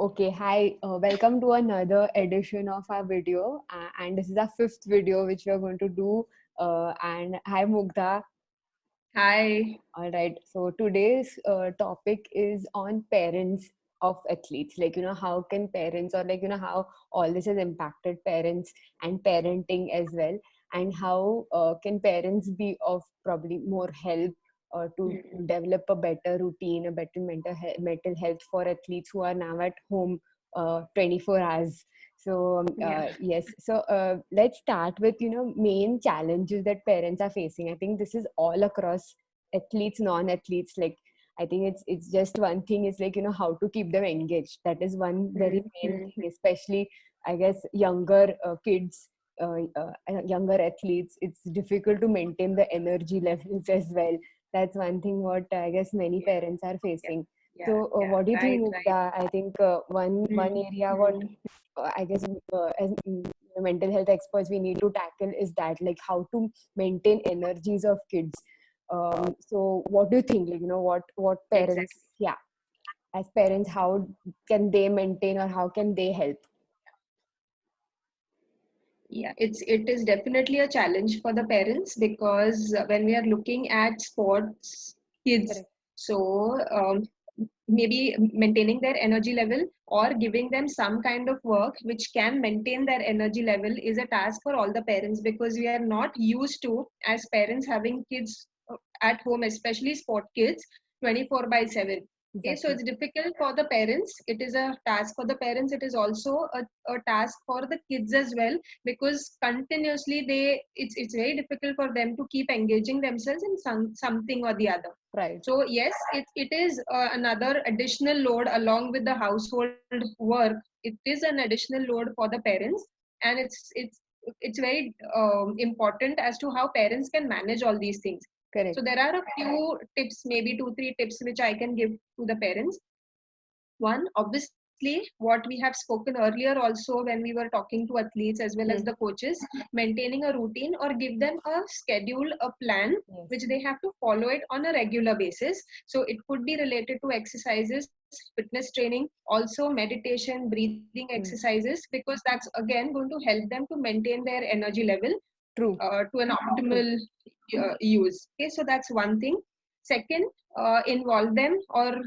Okay, hi, welcome to another edition of our video. And this is our fifth video which we are going to do. And hi, Mugdha. Hi. All right, so today's topic is on parents of athletes. How can parents, or how all this has impacted parents and parenting as well, and how can parents be of probably more help to Mm. develop a better routine, a better mental health for athletes who are now at home 24 hours. So Yeah. yes, so let's start with main challenges that parents are facing. I think this is all across athletes, non-athletes. Like, I think it's just one thing is how to keep them engaged. That is one very main Mm-hmm. thing, especially I guess younger kids, younger athletes. It's difficult to maintain the energy levels as well. That's one thing what I guess many Yeah. parents are Yeah. facing. Yeah. So Yeah. what do you think, Right. Right. Mukta? I think one area what Mm-hmm. I guess as mental health experts we need to tackle is that, like, how to maintain energies of kids. So what do you think, what parents, Exactly. yeah, as parents, how can they maintain, or how can they help? Yeah. It is definitely a challenge for the parents because when we are looking at sports kids, Correct. so maybe maintaining their energy level or giving them some kind of work which can maintain their energy level is a task for all the parents because we are not used to as parents having kids at home, especially sport kids, 24/7. Okay, so Exactly. it's difficult for the parents. It is a task for the parents. It is also a task for the kids as well because continuously it's very difficult for them to keep engaging themselves in something or the other. Right. So yes, it is another additional load along with the household work. It is an additional load for the parents, and it's very important as to how parents can manage all these things. So Correct. there are a few tips, maybe two, three tips which I can give to the parents. One, obviously, what we have spoken earlier also when we were talking to athletes as well as the Hmm. coaches, maintaining a routine or give them a schedule, a plan which Yes. they have to follow it on a regular basis. So it could be related to exercises, fitness training, also meditation, breathing Hmm. exercises, because that's again going to help them to maintain their energy level True. to an True. optimal use. Okay, so that's one thing. Second, involve them or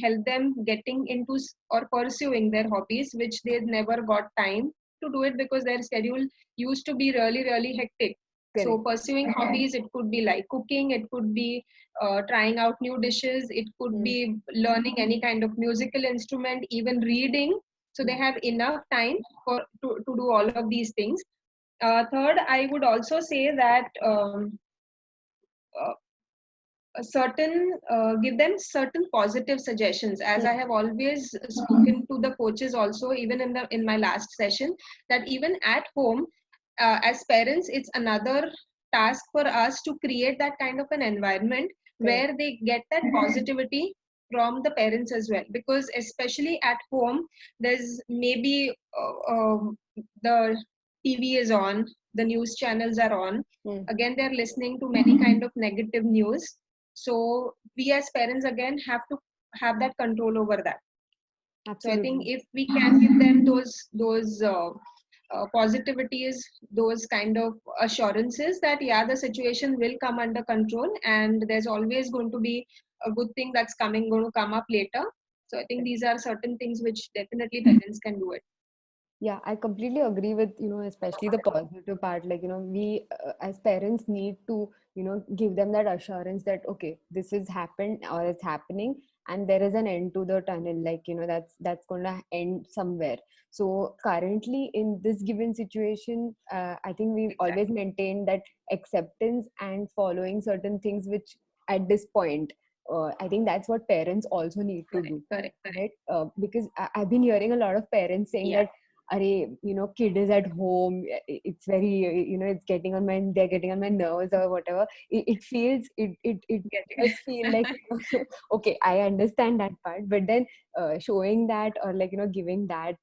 help them getting into or pursuing their hobbies, which they never got time to do it because their schedule used to be really, really hectic. So Correct. pursuing hobbies, it could be like cooking, it could be trying out new dishes, it could Hmm. be learning any kind of musical instrument, even reading. So they Yeah. have enough time to do all of these things. Third, I would also say that uh, a certain give them certain positive suggestions. As I Hmm. have always spoken to the coaches also, even in my last session, that even at home, as parents, it's another task for us to create that kind of an environment Correct. where they get that positivity from the parents as well, because especially at home there's maybe the TV is on, the news channels are on, Hmm. again they're listening to many kind of negative news. So we as parents again have to have that control over that. So I think Absolutely. if we can give them those positivities, those kind of assurances that yeah, the situation will come under control and there's always going to be a good thing that's going to come up later. So I think these are certain things which definitely parents can do it. Yeah, I completely agree with, especially the positive part. Like, we as parents need to, give them that assurance that, okay, this has happened or it's happening, and there is an end to the tunnel. Like, that's going to end somewhere. So currently in this given situation, I think we always Exactly. maintain that acceptance and following certain things, which at this point, I think that's what parents also need to Correct. do, Correct. right? Because I've been hearing a lot of parents saying Yeah. that, array, kid is at home, it's very, it's getting on my, they're getting on my nerves or whatever. It feels, it Get does feel like, it. okay, I understand that part, but then showing that, or like, giving that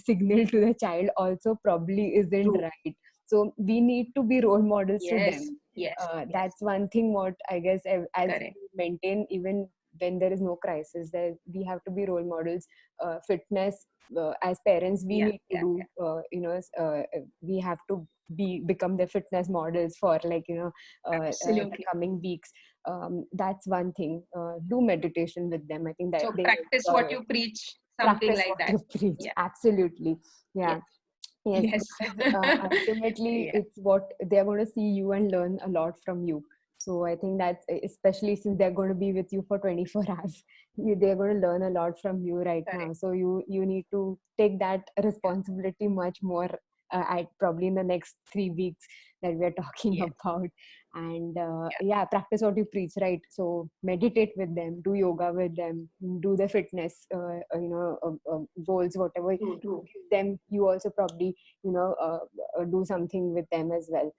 signal to the child also probably isn't True. right. So we need to be role models to Yes. them. Yes. Yes. That's one thing what I guess, as Correct. we maintain even when there is no crisis, there we have to be role models. Fitness, as parents, we Yeah, need to do, we have to become the fitness models for, like, the absolutely. coming weeks. That's one thing. Do meditation with them. I think that So they will practice what enjoy it. you preach, something Practice like what that. you preach. Yeah. Absolutely. Yeah. Yes. Yes, Yes. because ultimately Yeah. it's what they're going to see you and learn a lot from you. So I think that, especially since they're going to be with you for 24 hours, they're going to learn a lot from you right now. Correct. So you need to take that Yeah. responsibility much more, at probably in the next 3 weeks that we're talking Yes. about. And Yeah. yeah, practice what you preach, right? So meditate with them, do yoga with them, do the fitness, goals, whatever True. True. give them. You also probably, do something with them as well.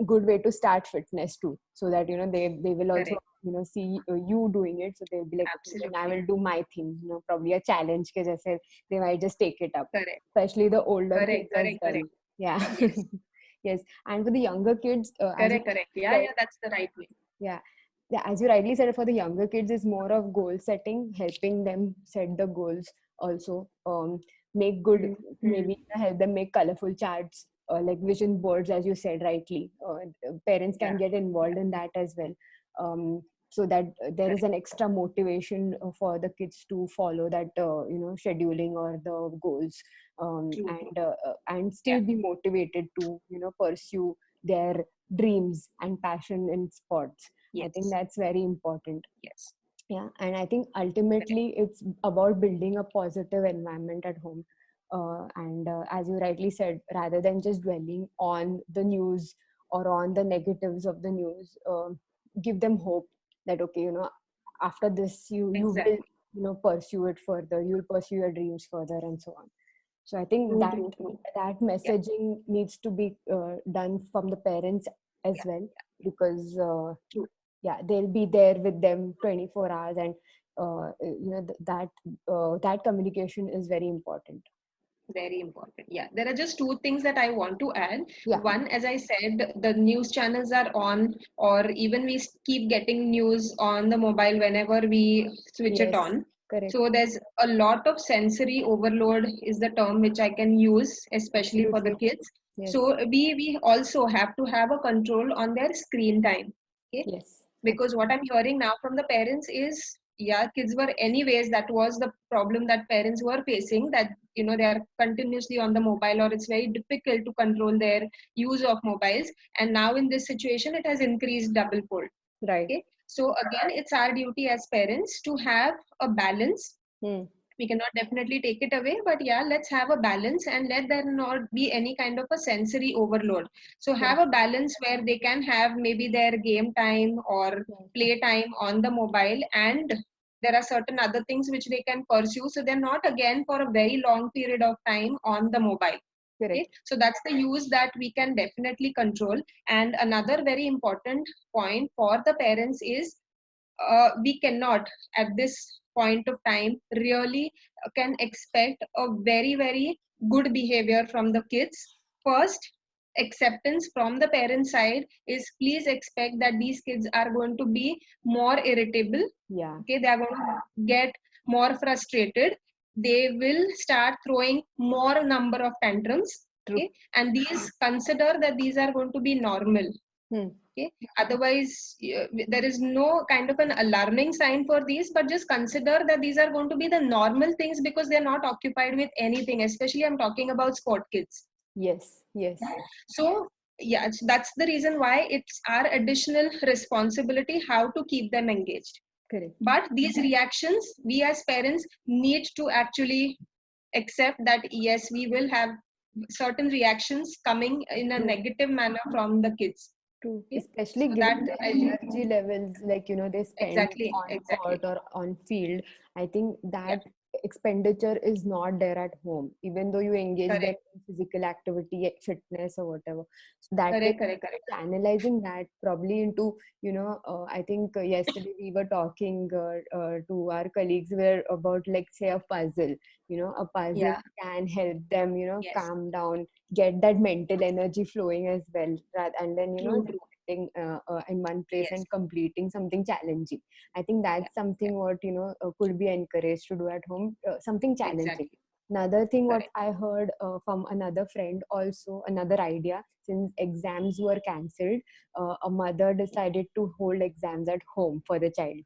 Good way to start fitness too, so that they will also Correct. see you doing it, so they'll be like, okay, then I Absolutely. will do my thing, probably a challenge ke jaise, they might just take it up, Correct. especially the older Correct. kids as Correct. well. Correct. Yeah. Yes. Yes. And for the younger kids, as you Correct. Correct. Yeah. said, Yeah. That's the right way. yeah, yeah, as you rightly said, for the younger kids is more of goal setting, helping them set the goals also. Make good, Hmm. maybe help them make colorful charts, like vision boards, as you said rightly. Parents can Yeah. get involved Yeah. in that as well. So that there is Correct. an extra motivation for the kids to follow that, scheduling or the goals, True. True. and Yeah. still be motivated to, pursue their dreams and passion in sports. I think Yes. that's very important. Yes. Yeah, and I think Correct. ultimately it's about building a positive environment at home. And as you rightly said, rather than just dwelling on the news or on the negatives of the news, give them hope that, okay, after this you will, Exactly. pursue it further. You'll pursue your dreams further, and so on. So I think True. that True. True. that Yeah. messaging needs to be done from the parents as Yeah. well, because True. yeah, they'll be there with them 24 hours, and that communication is very important. Very important. Yeah, there are just two things that I want to add. Yeah. One, as I said, the news channels are on, or even we keep getting news on the mobile whenever we switch it Yes. on. Correct. So there's a lot of sensory overload, is the term which I can use, especially for the Absolutely. kids. Yes. So we also have to have a control on their screen time. Okay, Yes. because what Absolutely. I'm hearing now from the parents is, yeah, kids were anyways, that was the problem that parents were facing, that they are continuously on the mobile, or it's very difficult to control their use of mobiles. And now in this situation it has increased double fold. Right. Okay, so again, it's our duty as parents to have a balance. Hmm. We cannot definitely take it away, but yeah, let's have a balance and let there not be any kind of a sensory overload. So have Correct. a balance where they can have maybe their game time or Right. play time on the mobile, and there are certain other things which they can pursue, so they're not again for a very long period of time on the mobile. Okay, Correct. so that's the use that we can definitely control. And another very important point for the parents is, we cannot at this point of time really can expect a very very good behavior from the kids. First, acceptance from the parent side is, please expect that these kids are going to be more irritable. Yeah. Okay, they are going to get more frustrated, they will start throwing more number of tantrums. True. Okay, and these, consider that these are going to be normal. Hmm. Okay, otherwise there is no kind of an alarming sign for these, but just consider that these are going to be the normal things, because they're not occupied with anything, especially I'm talking about sport kids. Yes. Yes. So yeah, that's the reason why it's our additional responsibility how to keep them engaged. Correct. But these reactions, we as parents need to actually accept that yes, we will have certain reactions coming in a True. negative manner from the kids. True. Okay, Especially so that given the I think, energy levels, like, they spend exactly, on court exactly. or on field. I think Yeah, that expenditure is not there at home, even though you engage them correct, in physical activity, fitness or whatever. So that way, correct, correct, correct. channelizing that probably into, I think yesterday we were talking to our colleagues were about, like, say, a puzzle. A puzzle Yeah, can help them, yes, calm down, get that mental energy flowing as well, and then, true, true. sitting in one place Yes. and completing something challenging. I think Yeah. that's something what could be encouraged to do at home, something challenging. Exactly. Another thing what Correct. I heard from another friend, also another idea, since exams were cancelled, a mother decided to hold exams at home for the child.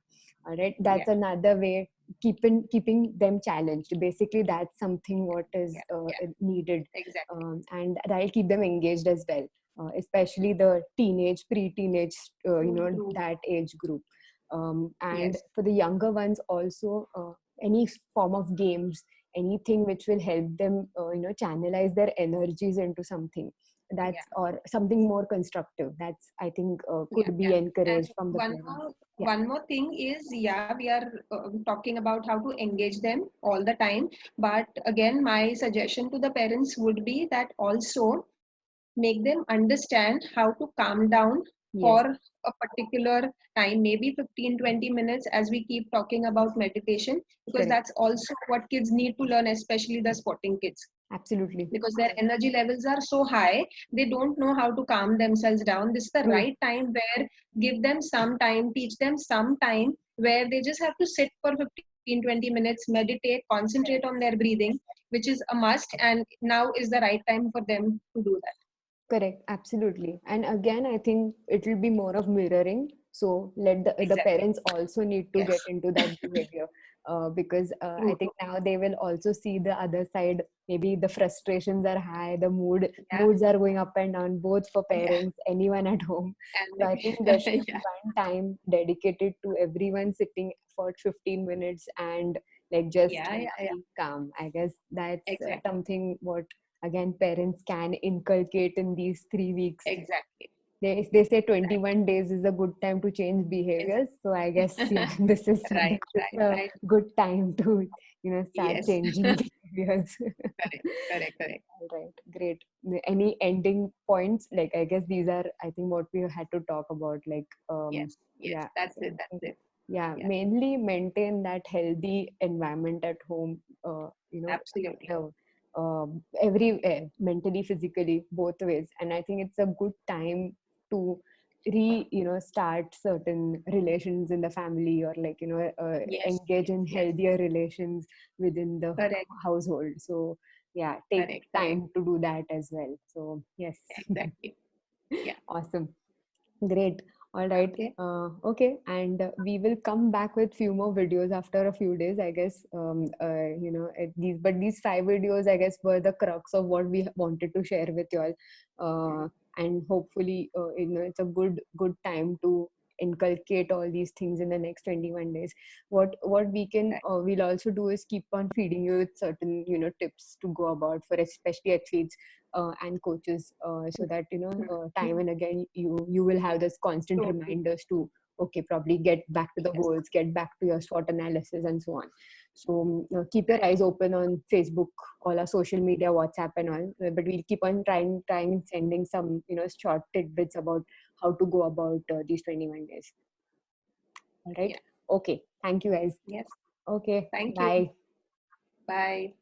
All right, Yeah. that's another way, keeping them challenged. Basically, that's something what is Yeah. Yeah. needed, Exactly. and that'll keep them engaged as well, especially the pre-teenage, True. True. that age group. And Yes. for the younger ones also, any form of games, anything which will help them channelize their energies into something, Yeah. that's or something more constructive, that's I think Yeah. could be Yeah. And encouraged from the one parents. more Yeah, one more thing is, yeah, we are talking about how to engage them all the time. But again, my suggestion to the parents would be that also make them understand how to calm down yes, for a particular time, maybe 15-20 minutes, as we keep talking about meditation, because correct, that's also what kids need to learn, especially the sporting kids, absolutely because their energy levels are so high, they don't know how to calm themselves down. This is the true. right time where give them some time, teach them some time, where they just have to sit for 15-20 minutes, meditate, concentrate on their breathing, which is a must, and now is the right time for them to do that. Correct, absolutely. And again, I think it will be more of mirroring. So let the Exactly. parents also need to get Yes. into that behavior, because I True. think True. now they will also see the other side. Maybe the frustrations are high, the Yeah. moods are going up and down, both for Yeah. parents, anyone at home. And So I maybe think there should be yeah. one time dedicated to everyone sitting for 15 minutes and like just Yeah. Yeah. Yeah. be calm. I guess that's Exactly. something what again parents can inculcate in these 3 weeks. Exactly. They say Right. 21 days is a good time to change Is behaviors, so I guess yeah, this right. is Right. a Right. good time to start Yes. changing behaviors. Correct. Correct. Correct. All right, great. Any ending points? Like I guess these are, I think, what we had to talk about. Like Yes. Yes. yeah, That's so it. I That's think, it. yeah, Yeah. mainly maintain that healthy environment at home. Absolutely. Uh, every mentally, physically, both ways. And I think it's a good time to start certain relations in the family, or like Yes. engage Yes. in Yes. healthier relations within the Correct. household. So yeah, take Correct. Correct. time to do that as well. So yes. Exactly. Yeah. Awesome. Great. All right. Okay. Okay. And we will come back with few more videos after a few days, I guess. These 5 videos, I guess, were the crux of what we wanted to share with you all. And hopefully, it's a good time to inculcate all these things in the next 21 days. What we can Right. we'll also do is keep on feeding you with certain tips to go about for especially athletes and coaches, so that time Mhm. and again you will have this constant True. True. reminders to okay, probably get back to the Yes. goals, get back to your SWOT analysis and so on. So keep your Correct. eyes open on Facebook, all our social media, WhatsApp and all, but we'll keep on trying and sending some short tidbits about how to go about these 21 days. All right. Yeah. Okay, thank you guys. Yes. Okay, Thank you. bye. Bye.